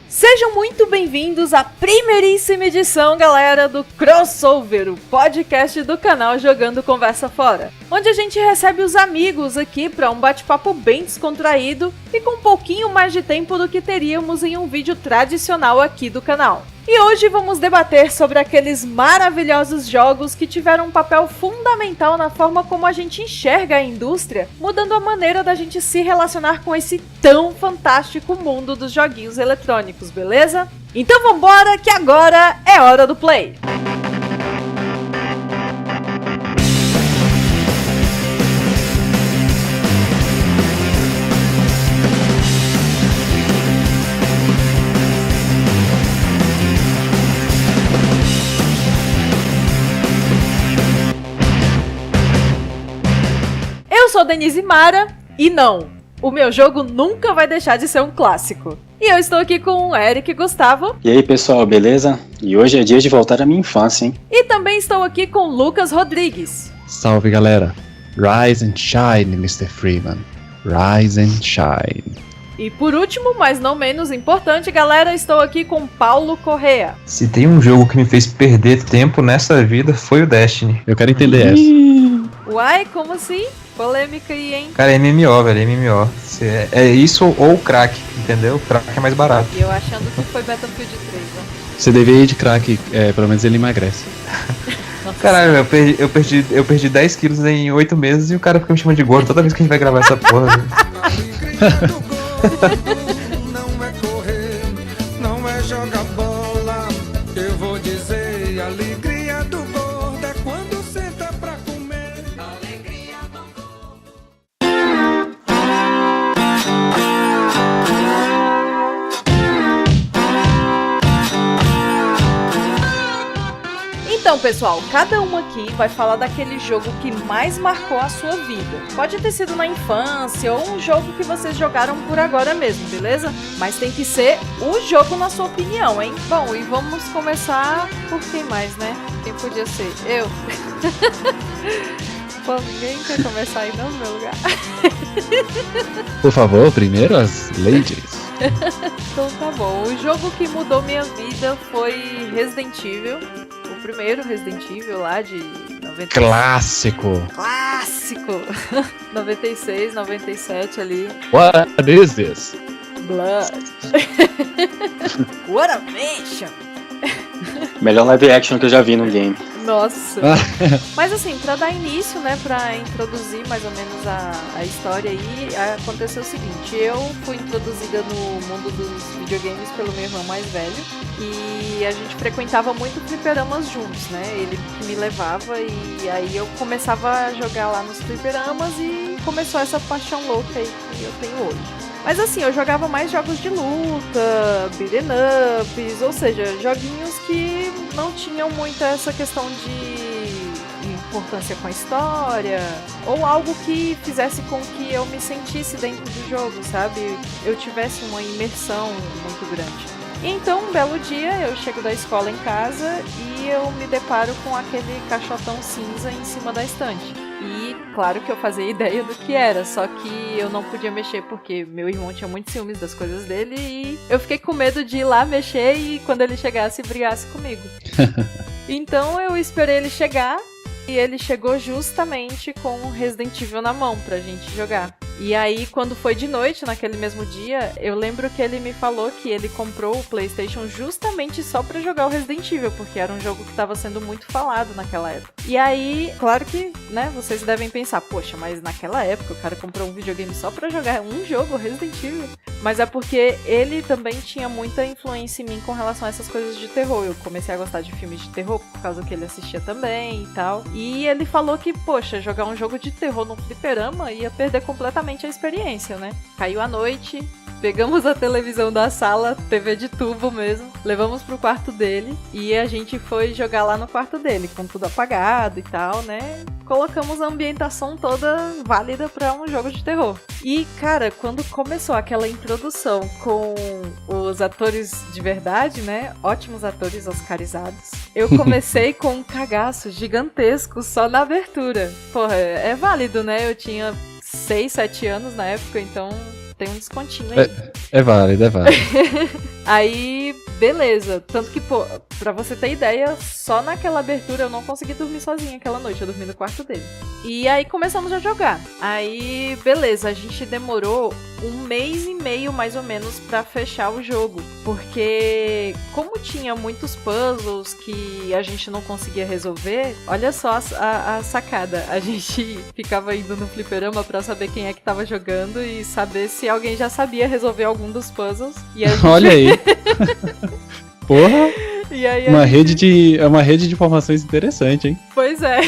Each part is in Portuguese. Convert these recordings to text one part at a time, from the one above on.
Sejam muito bem-vindos à primeiríssima edição, galera, do Crossover, o podcast do canal Jogando Conversa Fora, onde a gente recebe os amigos aqui para um bate-papo bem descontraído e com um pouquinho mais de tempo do que teríamos em um vídeo tradicional aqui do canal. E hoje vamos debater sobre aqueles maravilhosos jogos que tiveram um papel fundamental na forma como a gente enxerga a indústria, mudando a maneira da gente se relacionar com esse tão fantástico mundo dos joguinhos eletrônicos, beleza? Então vambora que agora é hora do play! Eu sou Denise Mara e não, o meu jogo nunca vai deixar de ser um clássico. E eu estou aqui com o Eric Gustavo. E aí pessoal, beleza? E hoje é dia de voltar à minha infância, hein? E também estou aqui com o Lucas Rodrigues. Salve galera, rise and shine Mr. Freeman, rise and shine. E por último, mas não menos importante, galera, estou aqui com Paulo Correa. Se tem um jogo que me fez perder tempo nessa vida, foi o Destiny. Eu quero entender essa. Uai, como assim? Polêmica aí, hein? Cara, é MMO, velho, é MMO. É isso ou crack, entendeu? Crack é mais barato. E eu achando que foi Battlefield 3, ó. Você deveria ir de crack, pelo menos ele emagrece. Caralho, eu perdi 10 quilos em 8 meses e o cara fica me chamando de gordo toda vez que a gente vai gravar essa porra. Não é correr, não é jogar bola. Eu vou dizer, a alegria do gordo é quando senta pra comer. Alegria do gordo. Então, pessoal, cada um aqui vai falar daquele jogo que mais marcou a sua vida. Pode ter sido na infância ou um jogo que vocês jogaram por agora mesmo, beleza? Mas tem que ser o jogo na sua opinião, hein? Bom, e vamos começar por quem mais, né? Quem podia ser? Eu. Pô, ninguém quer começar aí não no meu lugar. Por favor, primeiro as ladies. Então tá bom, o jogo que mudou minha vida foi Resident Evil. O primeiro Resident Evil lá de 96. Clássico. 96, 97 ali. What is this? Blood. What a mission. Melhor live action que eu já vi no game. Nossa. Mas assim, pra dar início, né, pra introduzir mais ou menos a história aí, aconteceu o seguinte: eu fui introduzida no mundo dos videogames pelo meu irmão mais velho e a gente frequentava muito fliperamas juntos, né, ele que me levava e aí eu começava a jogar lá nos fliperamas e começou essa paixão louca aí que eu tenho hoje. Mas assim, eu jogava mais jogos de luta, beat'em ups, ou seja, joguinhos que não tinham muito essa questão de importância com a história, ou algo que fizesse com que eu me sentisse dentro do jogo, sabe? Eu tivesse uma imersão muito grande. E então, um belo dia, eu chego da escola em casa e eu me deparo com aquele caixotão cinza em cima da estante. E claro que eu fazia ideia do que era, só que eu não podia mexer porque meu irmão tinha muitos ciúmes das coisas dele e eu fiquei com medo de ir lá mexer e quando ele chegasse brigasse comigo. Então eu esperei ele chegar e ele chegou justamente com o Resident Evil na mão pra gente jogar. E aí, quando foi de noite, naquele mesmo dia, eu lembro que ele me falou que ele comprou o PlayStation justamente só pra jogar o Resident Evil, porque era um jogo que tava sendo muito falado naquela época. E aí, claro que, né, vocês devem pensar, poxa, mas naquela época o cara comprou um videogame só pra jogar um jogo, Resident Evil. Mas é porque ele também tinha muita influência em mim com relação a essas coisas de terror. Eu comecei a gostar de filmes de terror por causa que ele assistia também e tal. E ele falou que, poxa, jogar um jogo de terror num fliperama ia perder completamente a experiência, né? Caiu a noite, pegamos a televisão da sala, TV de tubo mesmo, levamos pro quarto dele e a gente foi jogar lá no quarto dele, com tudo apagado e tal, né? Colocamos a ambientação toda válida pra um jogo de terror. E, cara, quando começou aquela introdução com os atores de verdade, né? Ótimos atores oscarizados. Eu comecei com um cagaço gigantesco só na abertura. Porra, é válido, né? Eu tinha 6, 7 anos na época, então tem um descontinho aí. É válido. Aí, beleza. Tanto que, pô, pra você ter ideia, só naquela abertura eu não consegui dormir sozinha aquela noite. Eu dormi no quarto dele. E aí começamos a jogar. Aí, beleza, a gente demorou 1 mês e meio, mais ou menos, pra fechar o jogo. Porque, como tinha muitos puzzles que a gente não conseguia resolver, olha só a sacada. A gente ficava indo no fliperama pra saber quem é que tava jogando e saber se alguém já sabia resolver algum dos puzzles. E a gente... Olha aí. Porra, E aí é uma rede de informações interessante, hein? Pois é.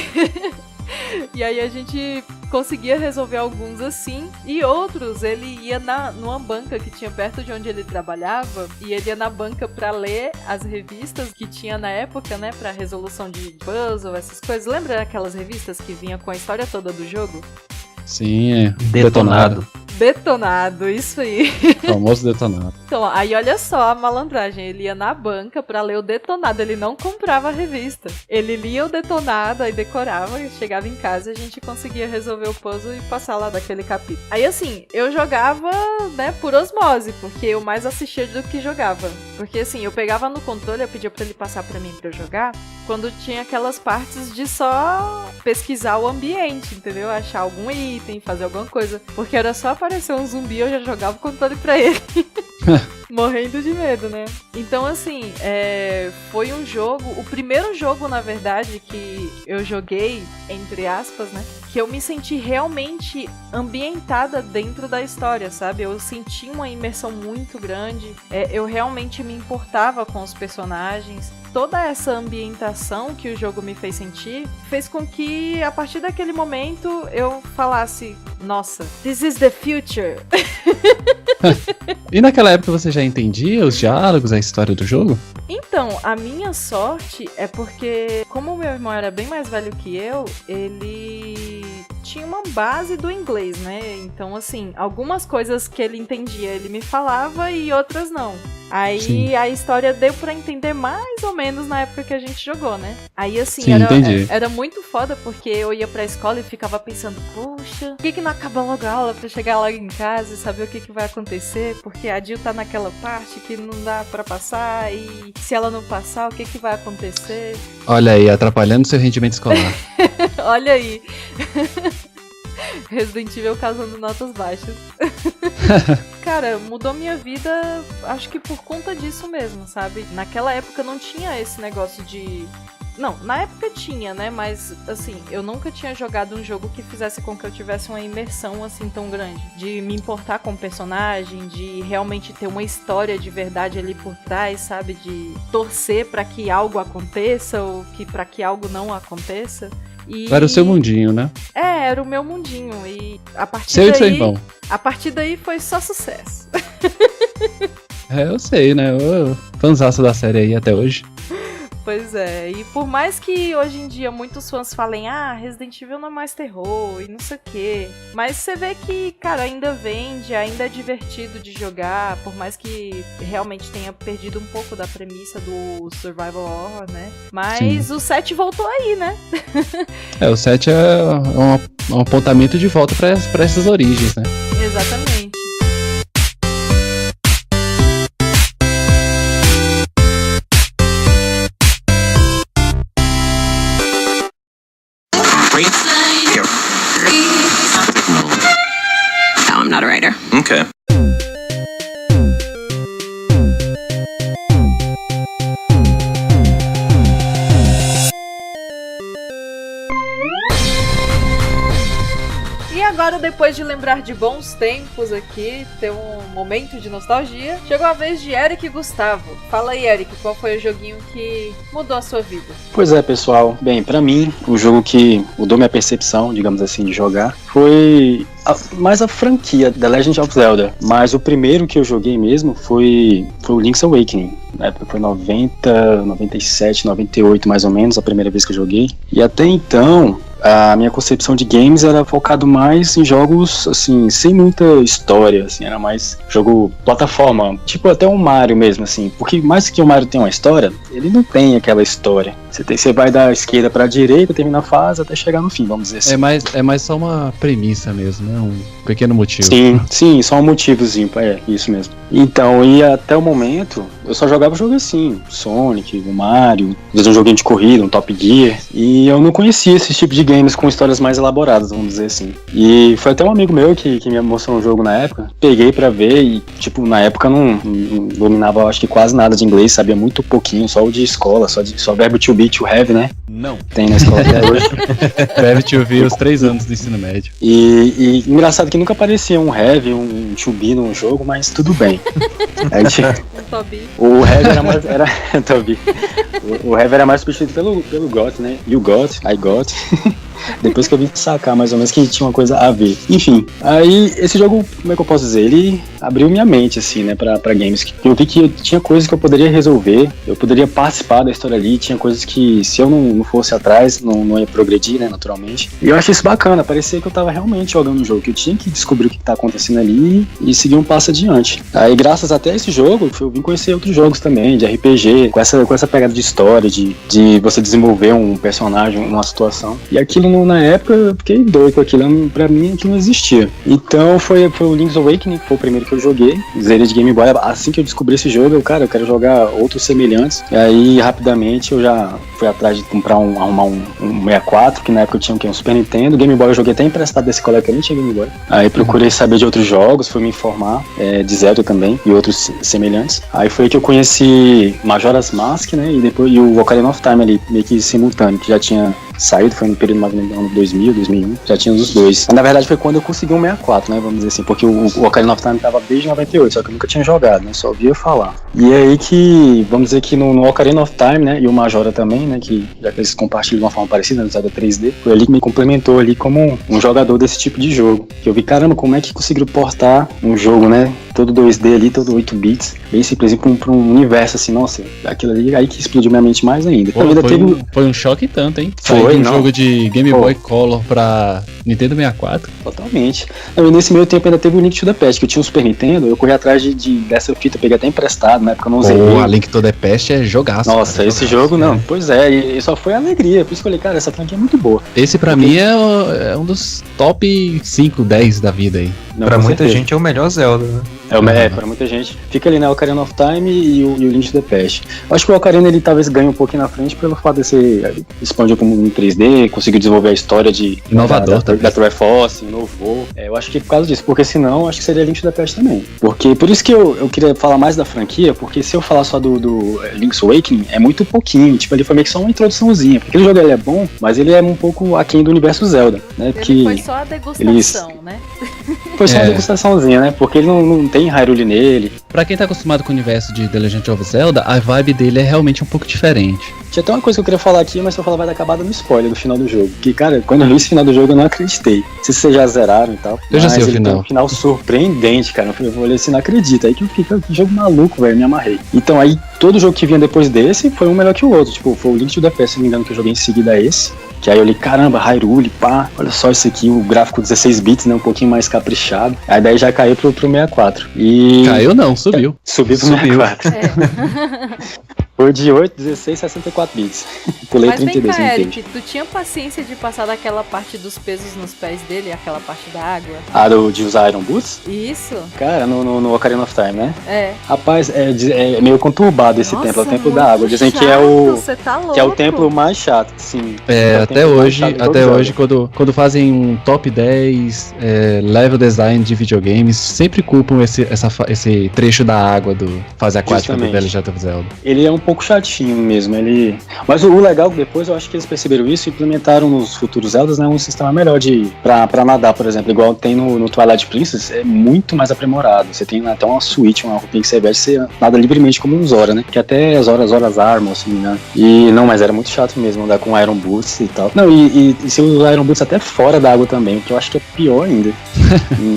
E aí a gente conseguia resolver alguns assim, e outros ele ia numa banca que tinha perto de onde ele trabalhava, e ele ia na banca pra ler as revistas que tinha na época, né, pra resolução de puzzle, essas coisas. Lembra aquelas revistas que vinha com a história toda do jogo? Sim, é. Detonado. Detonado, isso aí. Famoso detonado. Então, aí olha só a malandragem. Ele ia na banca pra ler o Detonado. Ele não comprava a revista. Ele lia o Detonado, aí decorava, chegava em casa e a gente conseguia resolver o puzzle e passar lá daquele capítulo. Aí assim, eu jogava, né, por osmose, porque eu mais assistia do que jogava. Porque assim, eu pegava no controle, eu pedia pra ele passar pra mim pra eu jogar, quando tinha aquelas partes de só pesquisar o ambiente, entendeu? Achar algum item, fazer alguma coisa. Porque era só aparecer um zumbi, eu já jogava o controle pra ele. Morrendo de medo, né? Então, assim, foi um jogo... O primeiro jogo, na verdade, que eu joguei, entre aspas, né? Que eu me senti realmente ambientada dentro da história, sabe? Eu senti uma imersão muito grande. Eu realmente me importava com os personagens. Toda essa ambientação que o jogo me fez sentir fez com que, a partir daquele momento, eu falasse: nossa, this is the future. E naquela época você já entendia os diálogos, a história do jogo? Então, a minha sorte é porque, como o meu irmão era bem mais velho que eu, ele tinha uma base do inglês, né? Então, assim, algumas coisas que ele entendia, ele me falava e outras não. Aí Sim. A história deu pra entender mais ou menos na época que a gente jogou, né? Aí assim, Sim, entendi. era muito foda porque eu ia pra escola e ficava pensando: poxa, por que não acaba logo a aula pra chegar logo em casa e saber o que vai acontecer? Porque a Jill tá naquela parte que não dá pra passar, e se ela não passar, o que vai acontecer? Olha aí, atrapalhando seu rendimento escolar. Olha aí. Resident Evil causando notas baixas. Cara, mudou minha vida, acho que por conta disso mesmo, sabe? Naquela época não tinha esse negócio de... Não, na época tinha, né? Mas, assim, eu nunca tinha jogado um jogo que fizesse com que eu tivesse uma imersão, assim, tão grande. De me importar com o personagem, de realmente ter uma história de verdade ali por trás, sabe? De torcer pra que algo aconteça ou pra que algo não aconteça. Era o seu mundinho, né? Era o meu mundinho. E a partir Seu daí... e seu irmão. A partir daí foi só sucesso. Eu sei, né? Eu fanzaço da série aí até hoje. Pois é, e por mais que hoje em dia muitos fãs falem: Resident Evil não é mais terror e não sei o quê, mas você vê que, cara, ainda vende, ainda é divertido de jogar, por mais que realmente tenha perdido um pouco da premissa do survival horror, né? Mas sim, o 7 voltou aí, né? O 7 é um apontamento de volta pra essas origens, né? Exatamente. No, I'm not a writer. Okay. E agora, depois de lembrar de bons tempos aqui, ter um momento de nostalgia, chegou a vez de Eric e Gustavo. Fala aí, Eric, qual foi o joguinho que mudou a sua vida? Pois é, pessoal. Bem, pra mim, o jogo que mudou minha percepção, digamos assim, de jogar, foi mais a franquia The Legend of Zelda. Mas o primeiro que eu joguei mesmo foi o Link's Awakening. Na época foi 90, 97, 98 mais ou menos, a primeira vez que eu joguei. E até então, a minha concepção de games era focado mais em jogos, assim, sem muita história, assim, era mais jogo plataforma, tipo até um Mario mesmo, assim, porque mais que o Mario tenha uma história, ele não tem aquela história. Você vai da esquerda pra direita, termina a fase até chegar no fim, vamos dizer assim. É mais só uma premissa mesmo, né? Um pequeno motivo. Sim, só um motivozinho, isso mesmo. Então, e até o momento, eu só jogava jogo assim, Sonic, o Mario, às vezes um joguinho de corrida, um Top Gear, e eu não conhecia esse tipo de games com histórias mais elaboradas, vamos dizer assim. E foi até um amigo meu que me mostrou um jogo na época, peguei pra ver e, tipo, na época não dominava, acho que quase nada de inglês, sabia muito pouquinho, só o de escola, só verbo to be, to have, né? Não. Tem na escola até hoje. Deve te ouvir os 3 anos do ensino médio. E engraçado que nunca aparecia um have, um to be no jogo, mas tudo bem. O have era mais. O have era mais substituído pelo got, né? You got, I got. Depois que eu vim sacar mais ou menos que tinha uma coisa a ver. Enfim, aí esse jogo, como é que eu posso dizer? Ele abriu minha mente, assim, né, pra games. Eu vi que tinha coisas que eu poderia resolver, eu poderia participar da história ali, tinha coisas que se eu não fosse atrás, não ia progredir, né, naturalmente. E eu achei isso bacana, parecia que eu tava realmente jogando um jogo, que eu tinha que descobrir o que tá acontecendo ali e seguir um passo adiante. Aí, graças até a esse jogo, eu vim conhecer outros jogos também, de RPG, com essa pegada de história, de você desenvolver um personagem, uma situação. E aquilo na época eu fiquei doido com aquilo, pra mim aquilo não existia. Então foi o Link's Awakening, que foi o primeiro que eu joguei, zerei de Game Boy. Assim que eu descobri esse jogo, eu quero jogar outros semelhantes. E aí rapidamente eu já fui atrás de arrumar um 64, que na época eu tinha um Super Nintendo. Game Boy eu joguei até emprestado desse colega que nem tinha Game Boy. Aí procurei saber de outros jogos, fui me informar, de Zelda também e outros semelhantes. Aí foi aí que eu conheci Majora's Mask, né, e depois o Ocarina of Time ali, meio que simultâneo, que já tinha saído, foi no período mais ou menos do ano 2000, 2001, já tinha os dois. Na verdade foi quando eu consegui um 64, né, vamos dizer assim, porque o Ocarina of Time tava desde 98, só que eu nunca tinha jogado, né, só ouvia falar. E aí que, vamos dizer que no Ocarina of Time, né, e o Majora também, né, que já que eles compartilham de uma forma parecida, no Zelda 3D, foi ali que me complementou ali como um jogador desse tipo de jogo. Que eu vi, caramba, como é que conseguiram portar um jogo, né, todo 2D ali, todo 8 bits, bem simplesinho pra um universo assim, nossa, aquilo ali aí que explodiu minha mente mais ainda. Pô, foi um choque tanto, hein? Foi, um jogo de Game Boy Color pra Nintendo 64. Totalmente. E nesse meio tempo ainda teve o Link to the Past, que eu tinha um Super Nintendo, eu corri atrás dessa fita, peguei até emprestado, na época eu não usei. Pô, a Link to the Past é jogaço. Nossa, cara, esse jogo não, pois é, e só foi alegria, por isso que eu falei, cara, essa franquia é muito boa. Esse pra mim é um dos top 5, 10 da vida aí. Não, pra muita gente é o melhor Zelda, né? Pra muita gente. Fica ali, né, o Ocarina of Time e o Link to the Past. Eu acho que o Ocarina, ele talvez ganhe um pouquinho na frente pelo fato de ser expandido como um 3D, conseguiu desenvolver a história de inovador da Triforce, inovou. Eu acho que por causa disso, porque senão eu acho que seria Link to the Past também. Porque, por isso que eu queria falar mais da franquia, porque se eu falar só do Link's Awakening, é muito pouquinho, tipo, ali foi meio que só uma introduçãozinha. Porque aquele jogo ele é bom, mas ele é um pouco aquém do universo Zelda, né? Ele foi só a degustação, né? Foi só uma degustaçãozinha, né? Porque ele não tem Hyrule nele. Pra quem tá acostumado com o universo de The Legend of Zelda, a vibe dele é realmente um pouco diferente. Tinha até uma coisa que eu queria falar aqui, mas se eu falar vai dar acabada no spoiler do final do jogo. Que, cara, quando eu vi esse final do jogo eu não acreditei. Não sei se vocês já zeraram e tal. Eu já sei o final. Tem um final surpreendente, cara. Eu falei assim, não acredito. Aí que eu fiquei, que jogo maluco, velho, me amarrei. Então aí, todo jogo que vinha depois desse foi um melhor que o outro. Tipo, foi o Link to the Past, se não me engano, que eu joguei em seguida a esse. Que aí eu li, caramba, Hyrule, pá, olha só isso aqui, o gráfico 16 bits, né, um pouquinho mais caprichado. Aí daí já caiu pro 64. E... Caiu não, subiu. Subiu pro 64. Foi de 8, 16, 64 bits. Pulei 32. Mas vem cá, Eric, tu tinha paciência de passar daquela parte dos pesos nos pés dele, aquela parte da água? De usar Iron Boots? Isso. Cara, no Ocarina of Time, né? É. Rapaz, é meio conturbado esse templo, é o templo da água. Dizem chato, que é o templo mais chato, sim. Até hoje, quando fazem um top 10 level design de videogames, sempre culpam esse trecho da água do fase aquática do Legend of Zelda. Ele é um pouco chatinho mesmo, mas o legal depois, eu acho que eles perceberam isso e implementaram nos futuros Zeldas, né, um sistema melhor pra nadar, por exemplo, igual tem no Twilight Princess, é muito mais aprimorado. Você tem até uma suíte, uma roupinha que você veste, você nada livremente como um Zora, né, que até as horas Armor, assim, né, e não, mas era muito chato mesmo andar com Iron Boots e tal. Não, e se usar Iron Boots até fora da água também, que eu acho que é pior ainda.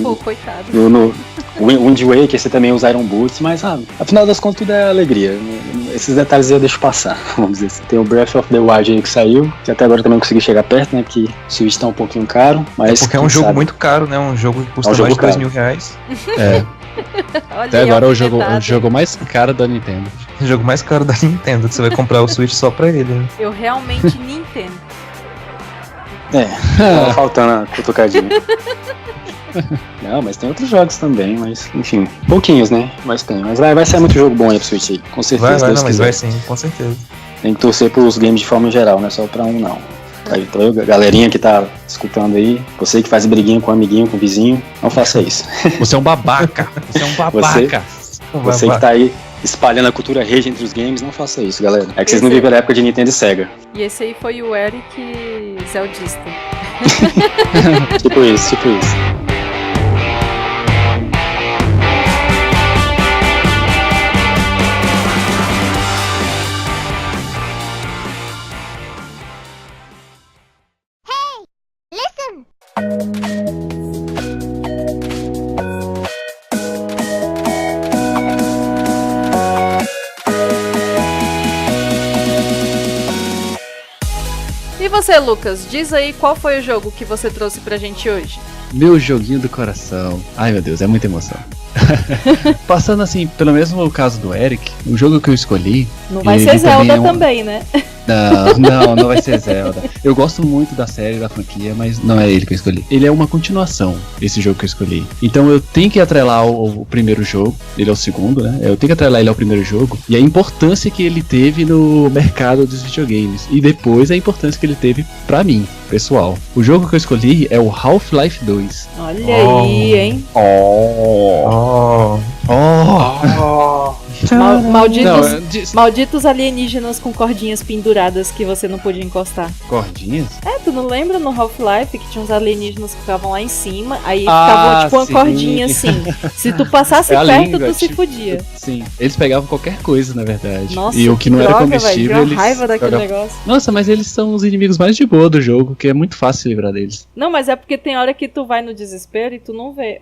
Pô, coitado. No Wind Waker você também usa Iron Boots, mas afinal das contas tudo é alegria. Esses detalhes eu deixo passar, vamos dizer assim. Tem o Breath of the Wild aí que saiu, que até agora também não consegui chegar perto, né, porque o Switch tá um pouquinho caro, mas... porque é um jogo muito caro, né, um jogo que custa mais de R$2.000. Até agora é o jogo mais caro da Nintendo. O jogo mais caro da Nintendo, que você vai comprar o Switch só pra ele. Né? Eu realmente Nintendo. Tava faltando a cutucadinha. Não, mas tem outros jogos também, mas enfim, pouquinhos, né? Mas tem. Mas vai sair muito jogo bom aí pro Switch aí, com certeza. Mas vai sim, com certeza. Tem que torcer pros games de forma geral, não é só pra um não. Aí, então, galerinha que tá escutando aí, você que faz briguinha com o amiguinho, com o vizinho, não faça isso. Você é um babaca. Você é um babaca. Você que tá aí espalhando a cultura rage entre os games, não faça isso, galera. É que vocês não viveram a época de Nintendo e Sega. E esse aí foi o Eric Zeldista. Tipo isso. E você, Lucas, diz aí qual foi o jogo que você trouxe pra gente hoje? Meu joguinho do coração. Ai meu Deus, é muita emoção. Passando assim, pelo mesmo caso do Eric, o jogo que eu escolhi... Não vai ser Zelda também, né? Não vai ser Zelda. Eu gosto muito da série, da franquia, mas não é ele que eu escolhi. Ele é uma continuação, esse jogo que eu escolhi. Então eu tenho que atrelar o primeiro jogo, ele é o segundo, né? Eu tenho que atrelar ele ao primeiro jogo e a importância que ele teve no mercado dos videogames. E depois a importância que ele teve pra mim, pessoal. O jogo que eu escolhi é o Half-Life 2. Olha aí, hein? Malditos alienígenas com cordinhas penduradas que você não podia encostar. Cordinhas? Tu não lembra no Half-Life que tinha uns alienígenas que ficavam lá em cima, aí ficavam tipo uma cordinha assim. Se tu passasse perto, tu se fudia. Sim, eles pegavam qualquer coisa, na verdade. Nossa, e o que não era comestível, véio, eles raiva daquele negócio. Nossa, mas eles são os inimigos mais de boa do jogo, que é muito fácil se livrar deles. Não, mas é porque tem hora que tu vai no desespero e tu não vê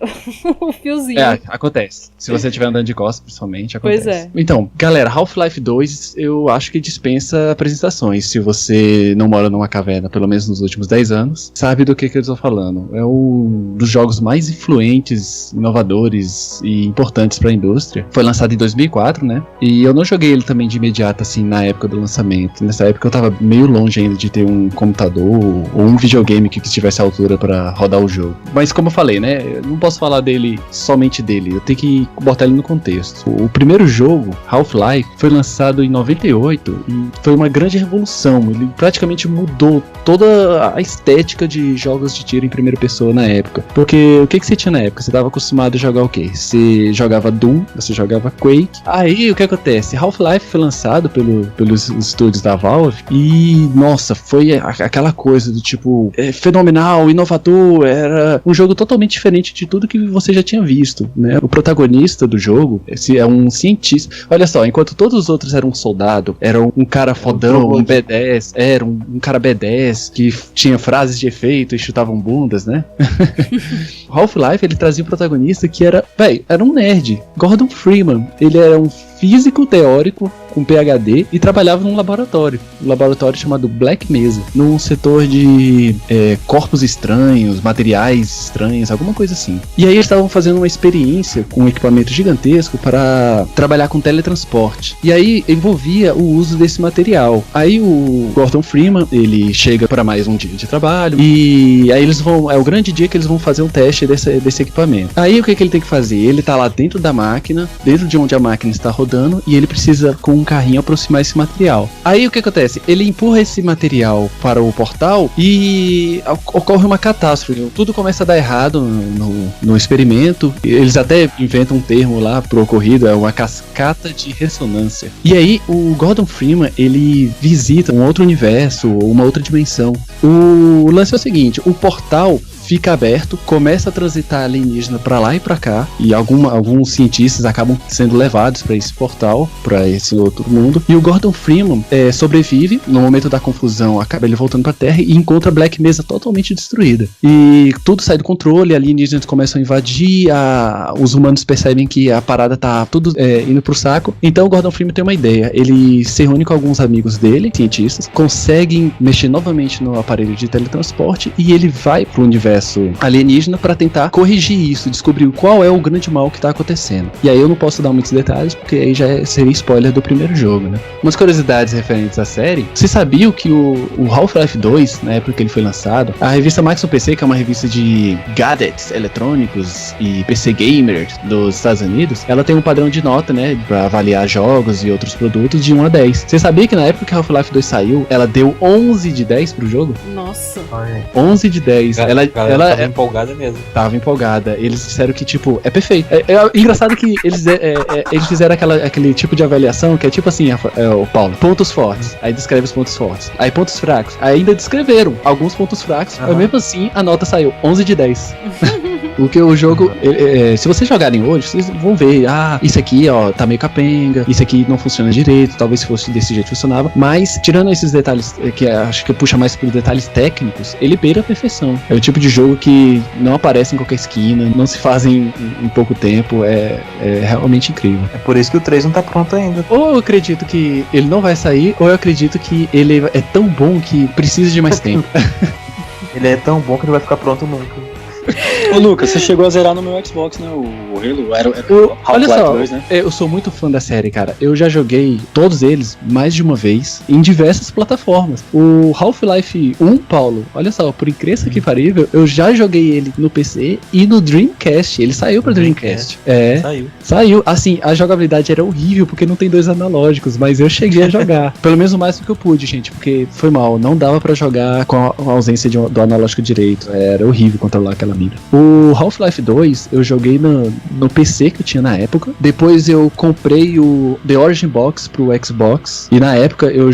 o fiozinho. Acontece. Se você estiver andando de costas, principalmente, acontece. Pois é. Então, galera, Half-Life 2 eu acho que dispensa apresentações. Se você não mora numa caverna, pelo menos nos últimos 10 anos, sabe do que eu estou falando. É um dos jogos mais influentes, inovadores e importantes para a indústria. Foi lançado em 2004, né? E eu não joguei ele também de imediato, assim, na época do lançamento. Nessa época eu tava meio longe ainda de ter um computador ou um videogame que estivesse à altura para rodar o jogo. Mas como eu falei, né? Eu não posso falar somente dele. Eu tenho que botar ele no contexto. O primeiro jogo, Half-Life, foi lançado em 98 e foi uma grande revolução. Ele praticamente mudou toda a estética de jogos de tiro em primeira pessoa na época. Porque o que você tinha na época? Você estava acostumado a jogar o quê? Você jogava Doom, você jogava Quake. Aí o que acontece? Half-Life foi lançado pelos estúdios da Valve e, nossa, foi aquela coisa do tipo, fenomenal, inovador, era um jogo totalmente diferente de tudo que você já tinha visto, né? O protagonista do jogo é um cientista. Olha só, enquanto todos os outros eram um soldado, era um cara fodão, um B10, era um cara B10 que tinha frases de efeito e chutavam bundas, né? Half-Life, ele trazia um protagonista que era um nerd, Gordon Freeman. Ele era um físico teórico com PhD e trabalhava num laboratório chamado Black Mesa, num setor de corpos estranhos, materiais estranhos, alguma coisa assim. E aí eles estavam fazendo uma experiência com um equipamento gigantesco para trabalhar com teletransporte. E aí envolvia o uso desse material. Aí o Gordon Freeman, ele chega para mais um dia de trabalho e aí eles vão, é o grande dia que eles vão fazer um teste desse equipamento. Aí o que ele tem que fazer? Ele tá lá dentro da máquina, dentro de onde a máquina está rodando, e ele precisa com um carrinho aproximar esse material. Aí o que acontece? Ele empurra esse material para o portal e ocorre uma catástrofe. Tudo começa a dar errado no experimento. Eles até inventam um termo lá pro ocorrido, é uma cascata de ressonância. E aí o Gordon Freeman, ele visita um outro universo, uma outra dimensão. O lance é o seguinte, o portal fica aberto, começa a transitar alienígena pra lá e pra cá, e alguns cientistas acabam sendo levados pra esse portal, pra esse outro mundo, e o Gordon Freeman sobrevive. No momento da confusão, acaba ele voltando pra Terra e encontra a Black Mesa totalmente destruída, e tudo sai do controle, alienígenas começam a invadir, os humanos percebem que a parada tá tudo indo pro saco. Então o Gordon Freeman tem uma ideia, ele se reúne com alguns amigos dele, cientistas, conseguem mexer novamente no aparelho de teletransporte, e ele vai pro universo exército alienígena pra tentar corrigir isso, descobrir qual é o grande mal que tá acontecendo. E aí eu não posso dar muitos detalhes, porque aí já seria spoiler do primeiro jogo, né? Umas curiosidades referentes à série. Vocês sabiam que o Half-Life 2, na época que ele foi lançado, a revista Maxon PC, que é uma revista de gadgets eletrônicos e PC gamers dos Estados Unidos, ela tem um padrão de nota, né, pra avaliar jogos e outros produtos de 1 a 10. Você sabia que na época que Half-Life 2 saiu, ela deu 11 de 10 pro jogo? Nossa. 11 de 10. Ela tava empolgada mesmo. Tava empolgada. Eles disseram que, tipo, é perfeito. É engraçado que eles fizeram aquele tipo de avaliação que é tipo assim, o Paulo, pontos fortes. Aí descreve os pontos fortes. Aí pontos fracos. Aí ainda descreveram alguns pontos fracos, mas mesmo assim a nota saiu 11 de 10. Porque o jogo, se vocês jogarem hoje, vocês vão ver, isso aqui, ó, tá meio capenga, isso aqui não funciona direito, talvez se fosse desse jeito funcionava, mas tirando esses detalhes, que acho que puxa mais por detalhes técnicos, ele beira a perfeição. É o tipo de jogo que não aparece em qualquer esquina, não se faz em pouco tempo, é realmente incrível. É por isso que o 3 não tá pronto ainda. Ou eu acredito que ele não vai sair, ou eu acredito que ele é tão bom que precisa de mais tempo. Ele é tão bom que não vai ficar pronto nunca. Ô Lucas, você chegou a zerar no meu Xbox, né? O Halo, era olha só, 2, né? Eu sou muito fã da série, cara. Eu já joguei todos eles mais de uma vez em diversas plataformas. O Half-Life 1, Paulo, olha só, por incrível que parível, eu já joguei ele no PC e no Dreamcast. Ele saiu pra Dreamcast. Saiu. Assim, a jogabilidade era horrível porque não tem 2 analógicos, mas eu cheguei a jogar. Pelo menos o máximo que eu pude, gente, porque foi mal. Não dava pra jogar com a ausência do analógico direito. Era horrível controlar aquela mira. O Half-Life 2 eu joguei no PC que eu tinha na época. Depois eu comprei o The Origin Box pro Xbox. E na época eu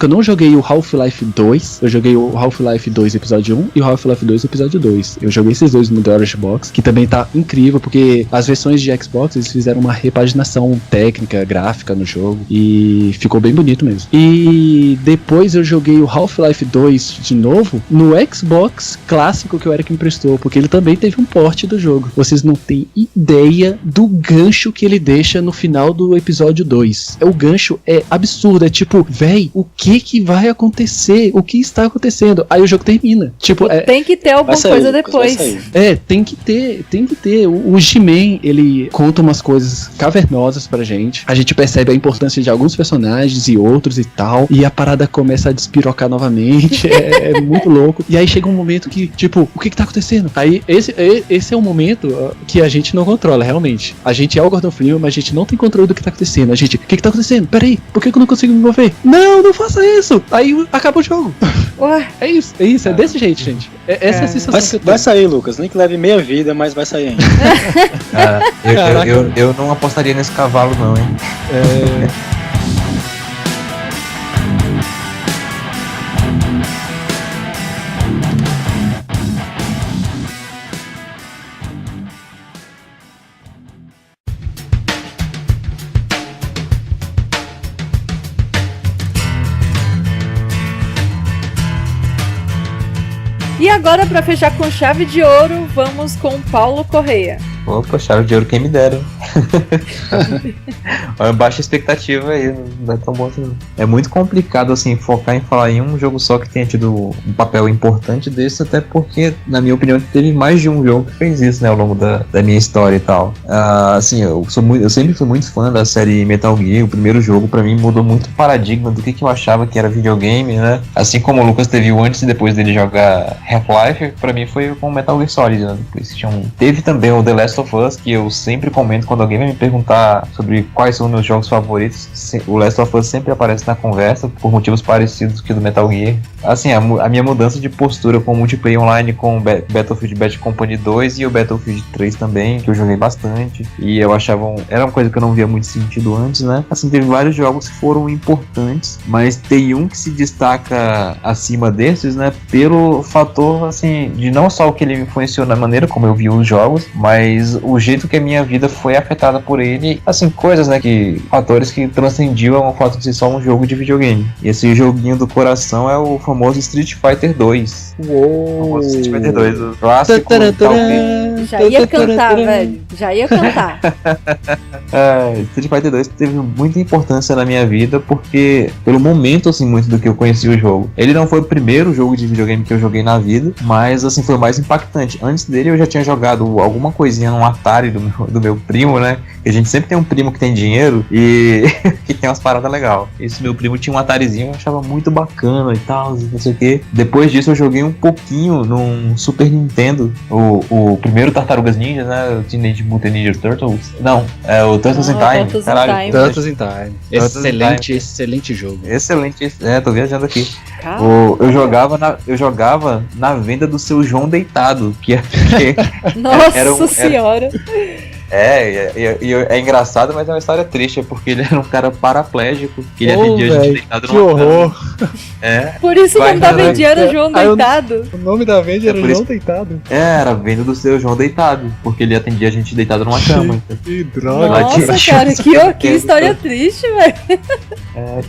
não joguei o Half-Life 2. Eu joguei o Half-Life 2 episódio 1 e o Half-Life 2 episódio 2. Eu joguei esses dois no The Origin Box, que também tá incrível, porque as versões de Xbox eles fizeram uma repaginação técnica, gráfica no jogo. E ficou bem bonito mesmo. E depois eu joguei o Half-Life 2 de novo no Xbox clássico que o Eric me emprestou, porque ele também teve um port do jogo. Vocês não têm ideia do gancho que ele deixa no final do episódio 2. O gancho é absurdo, é tipo, véi, o que vai acontecer? O que está acontecendo? Aí o jogo termina. Tipo, tem que ter alguma coisa depois. Tem que ter. O He-Man, ele conta umas coisas cavernosas pra gente. A gente percebe a importância de alguns personagens e outros e tal. E a parada começa a despirocar novamente. É muito louco. E aí chega um momento que, tipo, o que tá acontecendo? Aí esse é um momento que a gente não controla, realmente. A gente é o Gordon Freeman, mas a gente não tem controle do que tá acontecendo. A gente, o que tá acontecendo? Peraí, por que eu não consigo me mover? Não faça isso! Aí acaba o jogo. Ué. É isso, é desse jeito, gente. Essa é a sensação que eu tenho. Vai sair, Lucas, nem que leve meia vida, mas vai sair ainda. Cara, eu não apostaria nesse cavalo não, hein? E agora, pra fechar com chave de ouro, vamos com Paulo Correia. Opa, chave de ouro quem me dera. Baixa expectativa aí, não é tão bom assim. É muito complicado assim focar em falar em um jogo só que tenha tido um papel importante desse, até porque, na minha opinião, teve mais de um jogo que fez isso, né, ao longo da minha história e tal. Assim, eu sempre fui muito fã da série Metal Gear. O primeiro jogo pra mim mudou muito o paradigma do que eu achava que era videogame, né? Assim como o Lucas teve o antes e depois dele jogar Half-Life, pra mim foi com Metal Gear Solid, né? Teve também o The Last of Us, que eu sempre comento quando alguém vai me perguntar sobre quais são meus jogos favoritos. O Last of Us sempre aparece na conversa por motivos parecidos que o do Metal Gear. Assim, a minha mudança de postura com o multiplayer online com o Battlefield Bad Company 2 e o Battlefield 3 também, que eu joguei bastante e eu achava era uma coisa que eu não via muito sentido antes, né? Assim, teve vários jogos que foram importantes, mas tem um que se destaca acima desses, né? Pelo fator, assim, de não só o que ele me influenciou na maneira como eu vi os jogos, mas o jeito que a minha vida foi afetada por ele, assim, coisas, né, fatores que transcendiam o fato de ser só um jogo de videogame. E esse joguinho do coração é o famoso Street Fighter 2. Uou! O famoso Street Fighter 2, o clássico, Já ia cantar, velho. Já ia cantar. Street Fighter 2 teve muita importância na minha vida porque, pelo momento, assim, muito do que eu conheci o jogo. Ele não foi o primeiro jogo de videogame que eu joguei na vida, mas, assim, foi o mais impactante. Antes dele eu já tinha jogado alguma coisinha no Atari do meu primo, né? A gente sempre tem um primo que tem dinheiro e que tem umas paradas legais. Esse meu primo tinha um Atarizinho, eu achava muito bacana e tal, não sei o que. Depois disso eu joguei um pouquinho num Super Nintendo, o primeiro Tartarugas Ninja, né? O Teenage Mutant Ninja Turtles. Não, é o Turtles in Time. Caralho, Turtles in Time. Excelente jogo. Excelente, tô viajando aqui. Eu jogava na venda do seu João Deitado, que Nossa senhora! É engraçado, mas é uma história triste, porque ele era um cara paraplégico, que ele atendia a gente deitado numa horror. cama. Por isso o nome da venda era João Deitado. O nome da venda era João Deitado. Era a venda do seu João Deitado, porque ele atendia a gente deitado numa cama. Que droga. Nossa, cara, que história triste, velho.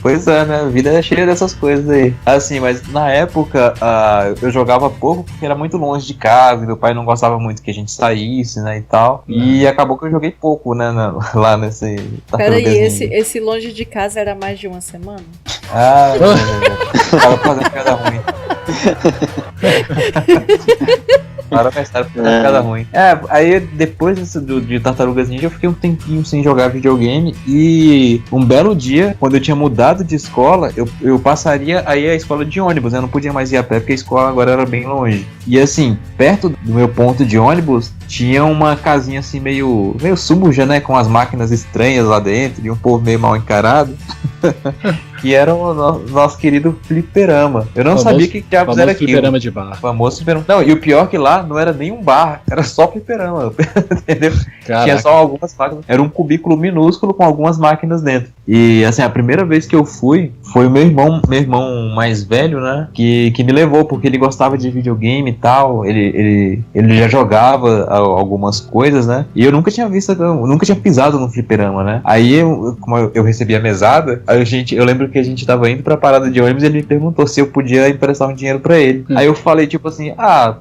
Pois é, né? A vida é cheia dessas coisas aí. Assim, mas na época eu jogava pouco porque era muito longe de casa, e meu pai não gostava muito que a gente saísse, né, e tal. E acabou que eu joguei pouco, né, lá nesse... Peraí, esse longe de casa era mais de uma semana? Tava fazendo piada ruim. Para pra estar fazendo piada ruim. Aí depois de Tartarugas Ninja eu fiquei um tempinho sem jogar videogame e um belo dia, quando eu tinha mudado de escola, eu passaria aí a escola de ônibus, eu não podia mais ir a pé porque a escola agora era bem longe. E assim, perto do meu ponto de ônibus tinha uma casinha assim meio suja, né, com as máquinas estranhas lá dentro e um povo meio mal encarado. Que era o nosso querido fliperama. Eu não sabia que diabos era aquilo. Fliperama de bar. Famoso fliperama. Não, e o pior que lá não era nem um bar, era só fliperama. Entendeu? Caraca. Tinha só algumas máquinas. Era um cubículo minúsculo com algumas máquinas dentro. E assim, a primeira vez que eu fui, foi o meu irmão mais velho, né? Que me levou, porque ele gostava de videogame e tal. Ele já jogava algumas coisas, né? E eu nunca tinha pisado no fliperama, né? Aí, como eu recebi a mesada, eu lembro que a gente tava indo pra parada de ônibus e ele me perguntou se eu podia emprestar um dinheiro pra ele. Aí eu falei, tipo assim,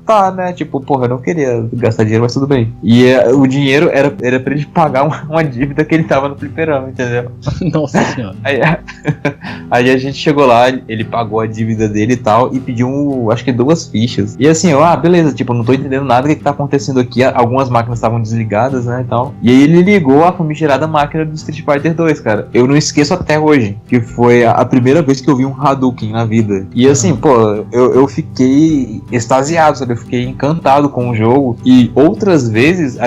tá, né? Tipo, porra, eu não queria gastar dinheiro, mas tudo bem. E o dinheiro era pra ele pagar uma dívida que ele tava no fliperama, entendeu? Nossa senhora. Aí a gente chegou lá, ele pagou a dívida dele e tal, e pediu, acho que 2 fichas. E assim, beleza, tipo, não tô entendendo nada do que tá acontecendo aqui. Algumas máquinas estavam desligadas, né, e tal. E aí ele ligou a famigerada máquina do Street Fighter 2, cara. Eu não esqueço até hoje, que foi a primeira vez que eu vi um Hadouken na vida. E assim, pô, eu fiquei extasiado, sabe? Eu fiquei encantado com o jogo. E outras vezes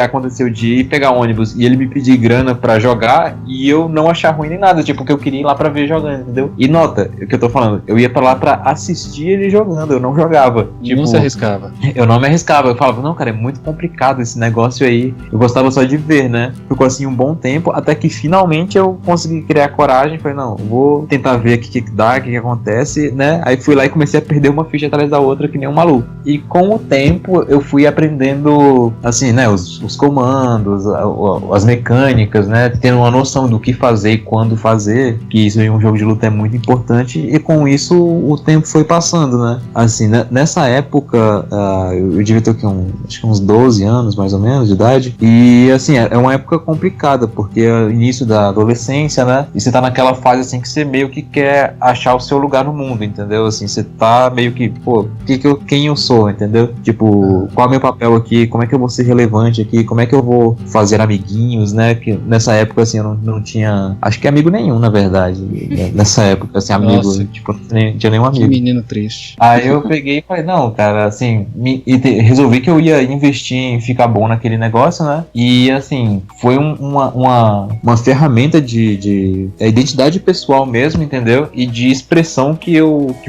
aconteceu de ir pegar ônibus e ele me pedir grana pra jogar e eu não achar ruim nem nada, tipo, porque eu queria ir lá pra ver jogando, entendeu? E nota, o que eu tô falando, eu ia pra lá pra assistir ele jogando, eu não jogava. Tipo, não se arriscava. Eu não me arriscava, eu falava, não, cara, é muito complicado esse negócio aí. Eu gostava só de ver, né? Ficou assim um bom tempo, até que finalmente eu consegui criar coragem, falei, não, vou tentar ver o que dá, o que acontece, né? Aí fui lá e comecei a perder uma ficha atrás da outra que nem um maluco. E com o tempo eu fui aprendendo, assim, né, os comandos, as mecânicas, né? Tendo uma noção do que fazer e quando fazer, que isso em um jogo de luta é muito importante, e com isso o tempo foi passando, né? Assim, nessa época, eu devia ter aqui acho que uns 12 anos, mais ou menos, de idade, e assim, é uma época complicada, porque é o início da adolescência, né? E você tá naquela fase assim que você meio que quer achar o seu lugar no mundo, entendeu? Assim, você tá meio que, pô, quem eu sou, entendeu? Tipo, qual é o meu papel aqui, como é que eu vou ser relevante aqui, como é que eu vou fazer amiguinhos, né? Que nessa época, assim, eu não tinha, acho que amigo nenhum, na verdade, nessa época, assim, amigo, nossa, tipo, não tinha nenhum amigo. Que menino triste. Aí eu peguei e falei, não, cara, assim, resolvi que eu ia investir em ficar bom naquele negócio, né? E, assim, foi uma ferramenta de identidade pessoal mesmo, entendeu? E de expressão que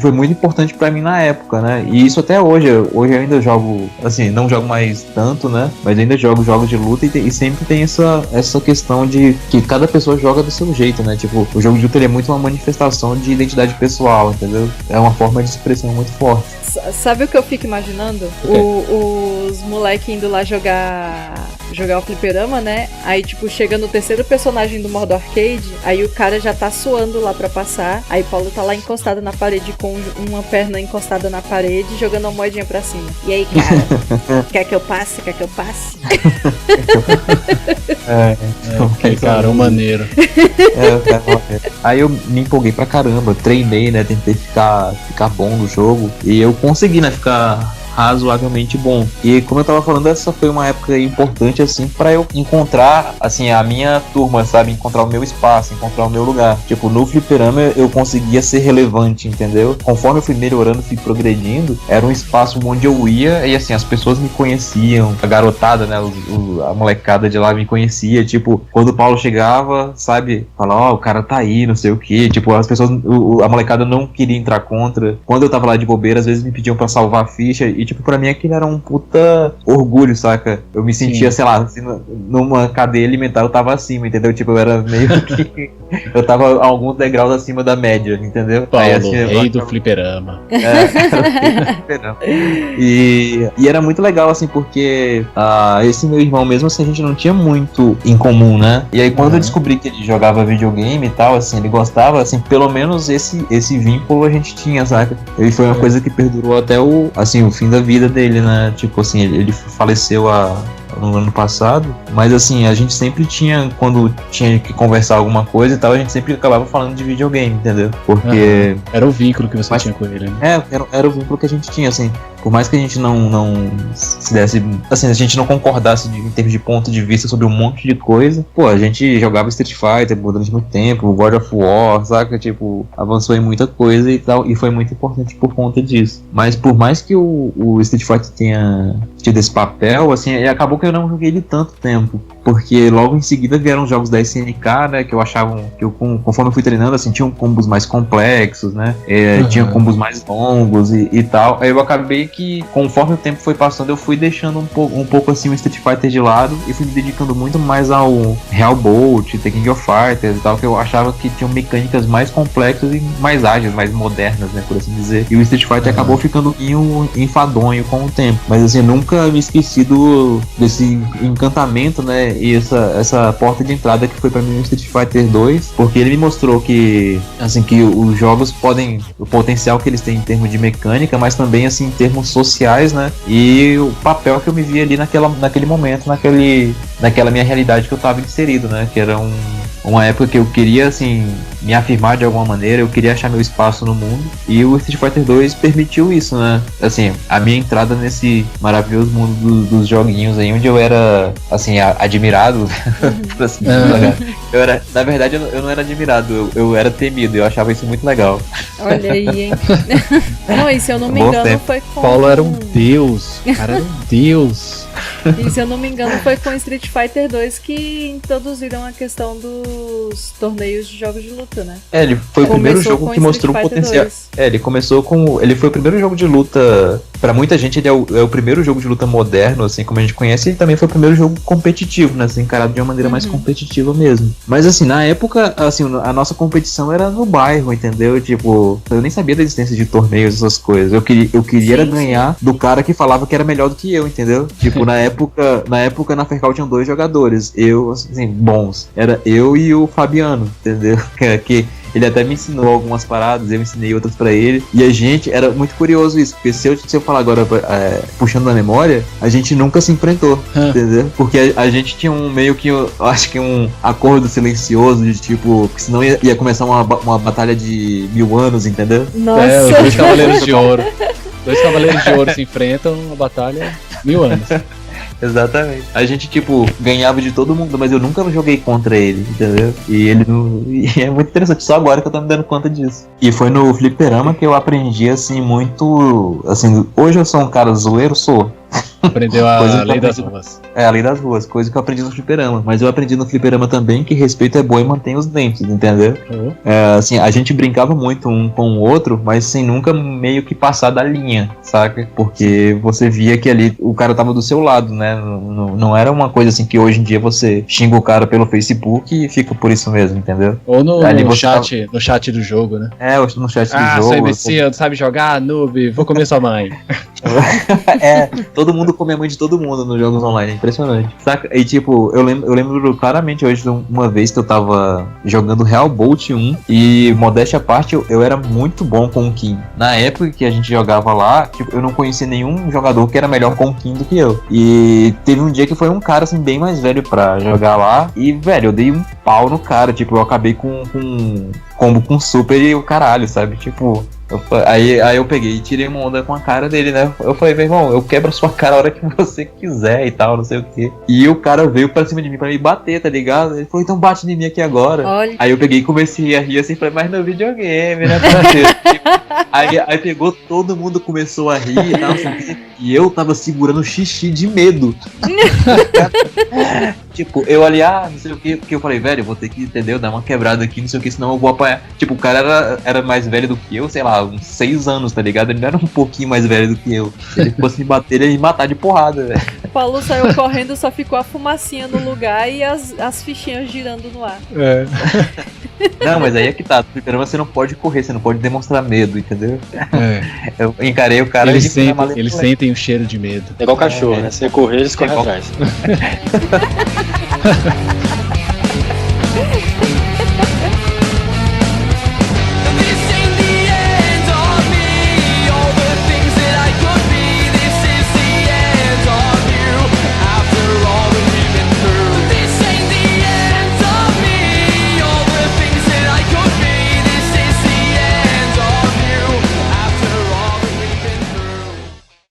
foi muito importante pra mim na época, né? E isso até hoje. Hoje eu ainda jogo, assim, não jogo mais tanto, né? Mas ainda jogo jogos de luta e sempre tem essa questão de que cada pessoa joga do seu jeito, né? Tipo, o jogo de luta ele é muito uma manifestação de identidade pessoal, entendeu? É uma forma de expressão muito forte. Sabe o que eu fico imaginando? Os moleques indo lá jogar o fliperama, né? Aí, tipo, chega no terceiro personagem do modo arcade, aí o cara já tá suando esperando lá pra passar. Aí Paulo tá lá encostado na parede com uma perna encostada na parede, jogando uma moedinha pra cima. E aí, cara, quer que eu passe? Quer que eu passe? Cara, maneiro. Aí eu me empolguei pra caramba, treinei, né? Tentei ficar bom no jogo. E eu consegui, né? Ficar razoavelmente bom. E como eu tava falando, essa foi uma época importante, assim, pra eu encontrar, assim, a minha turma, sabe? Encontrar o meu espaço, encontrar o meu lugar. Tipo, no fliperama eu conseguia ser relevante, entendeu? Conforme eu fui melhorando, fui progredindo, era um espaço onde eu ia e, assim, as pessoas me conheciam. A garotada, né? A molecada de lá me conhecia. Tipo, quando o Paulo chegava, sabe? Falava, o cara tá aí, não sei o quê. Tipo, as pessoas, a molecada não queria entrar contra. Quando eu tava lá de bobeira, às vezes me pediam pra salvar a ficha e, tipo, pra mim aquilo era um puta orgulho, saca? Eu me sentia, sei lá, assim, numa cadeia alimentar eu tava acima, entendeu? Tipo, eu era meio que... eu tava alguns degraus acima da média, entendeu? Paulo, aí, assim, rei do fliperama. Era o rei do fliperama. E era muito legal, assim, porque esse meu irmão mesmo, assim, a gente não tinha muito em comum, né? E aí quando eu descobri que ele jogava videogame e tal, assim, ele gostava, assim, pelo menos esse vínculo a gente tinha, saca? E foi uma coisa que perdurou até o fim da vida dele, né? Tipo assim, ele faleceu no ano passado, mas assim, a gente sempre tinha, quando tinha que conversar alguma coisa e tal, a gente sempre acabava falando de videogame, entendeu? Porque... era o vínculo que você tinha com ele, né? Era o vínculo que a gente tinha, assim, por mais que a gente não se desse, assim, a gente não concordasse em termos de ponto de vista sobre um monte de coisa, pô, a gente jogava Street Fighter durante muito tempo, God of War, saca? Tipo, avançou em muita coisa e tal, e foi muito importante por conta disso. Mas por mais que o Street Fighter tenha tido esse papel, assim, acabou que eu não joguei ele tanto tempo, porque logo em seguida vieram os jogos da SNK, né, que eu achava que conforme eu fui treinando, assim, tinham combos mais complexos, né, tinha combos mais longos e tal. Aí eu acabei que, conforme o tempo foi passando, eu fui deixando um pouco assim o Street Fighter de lado e fui me dedicando muito mais ao Real Bolt, The King of Fighters e tal, que eu achava que tinham mecânicas mais complexas e mais ágeis, mais modernas, né, por assim dizer. E o Street Fighter acabou ficando enfadonho com o tempo, mas assim, eu nunca me esqueci desse encantamento, né, e essa porta de entrada que foi pra mim o Street Fighter 2, porque ele me mostrou que, assim, que os jogos podem, o potencial que eles têm em termos de mecânica, mas também, assim, em termos sociais, né, e o papel que eu me vi ali naquele momento, naquela minha realidade que eu tava inserido, né, que era uma época que eu queria, assim, me afirmar de alguma maneira, eu queria achar meu espaço no mundo, e o Street Fighter 2 permitiu isso, né, assim, a minha entrada nesse maravilhoso mundo dos joguinhos aí, onde eu era, assim, admirado, assim, na verdade eu não era admirado, eu era temido, eu achava isso muito legal. Olha aí, hein. Não, e se eu não me engano foi com... Paulo era um deus, o cara era um deus. E se eu não me engano foi com Street Fighter 2 que introduziram a questão dos torneios de jogos de luta, né? Ele foi o primeiro jogo que mostrou o potencial. Ele começou com... Ele foi o primeiro jogo de luta... Pra muita gente ele é o primeiro jogo de luta moderno, assim, como a gente conhece, e também foi o primeiro jogo competitivo, né? Assim, encarado de uma maneira mais competitiva mesmo. Mas assim, na época, assim, a nossa competição era no bairro, entendeu? Tipo, eu nem sabia da existência de torneios, essas coisas. Eu queria era ganhar do cara que falava que era melhor do que eu, entendeu? Tipo, na época na Fercal tinham 2 jogadores, eu, assim, bons. Era eu e o Fabiano, entendeu? Que ele até me ensinou algumas paradas, eu ensinei outras pra ele. E a gente, era muito curioso isso, porque se eu falar agora, puxando na memória, a gente nunca se enfrentou, entendeu? Porque a gente tinha meio que, eu acho que um acordo silencioso de tipo, que senão ia começar uma batalha de 1000 anos, entendeu? Nossa. Os 2 Cavaleiros de Ouro. 2 Cavaleiros de Ouro se enfrentam, uma batalha 1000 anos. Exatamente. A gente, tipo, ganhava de todo mundo, mas eu nunca joguei contra ele, entendeu? E ele não... E é muito interessante, só agora que eu tô me dando conta disso. E foi no fliperama que eu aprendi, assim, muito... Assim, hoje eu sou um cara zoeiro, sou. Aprendeu a lei das ruas. A lei das ruas, coisa que eu aprendi no fliperama. Mas eu aprendi no fliperama também que respeito é bom e mantém os dentes, entendeu? Assim, a gente brincava muito um com o outro, mas sem nunca meio que passar da linha, saca? Porque você via que ali o cara tava do seu lado, né? Não era uma coisa assim que hoje em dia você xinga o cara pelo Facebook e fica por isso mesmo, entendeu? Ou no chat do jogo, né? No chat do jogo. Sou imbecil, não sabe jogar, noob, vou comer sua mãe. Todo mundo come a mãe de todo mundo nos jogos online, é impressionante. Saca? E tipo, eu lembro claramente hoje de uma vez que eu tava jogando Real Bolt 1 e, modéstia à parte, eu era muito bom com o Kim. Na época que a gente jogava lá, tipo, eu não conhecia nenhum jogador que era melhor com o Kim do que eu. E teve um dia que foi um cara, assim, bem mais velho pra jogar lá e, velho, eu dei um pau no cara, tipo, eu acabei com combo com super e o caralho, sabe? Tipo, aí eu peguei e tirei uma onda com a cara dele, né? Eu falei, meu irmão, eu quebro a sua cara a hora que você quiser e tal, não sei o que. E o cara veio pra cima de mim pra me bater, tá ligado? Ele falou, então bate em mim aqui agora. Olha. Aí eu peguei e comecei a rir assim, falei, mas no videogame, né, parceiro? Aí pegou, todo mundo começou a rir e tal, assim, e eu tava segurando xixi de medo. Tipo, eu ali, não sei o que, porque eu falei, velho, eu vou ter que, entendeu, dar uma quebrada aqui, não sei o que, senão eu vou apanhar. Tipo, o cara era mais velho do que eu, sei lá, uns 6 anos, tá ligado? Ele não era um pouquinho mais velho do que eu. Se ele fosse me bater, ele ia me matar de porrada, velho. O Paulo saiu correndo, só ficou a fumacinha no lugar e as fichinhas girando no ar. Não, mas aí é que tá, primeiro você não pode correr, você não pode demonstrar medo, entendeu? Eu encarei o cara eles sentem o cheiro de medo. É igual cachorro, né? Você correr, eles correm atrás.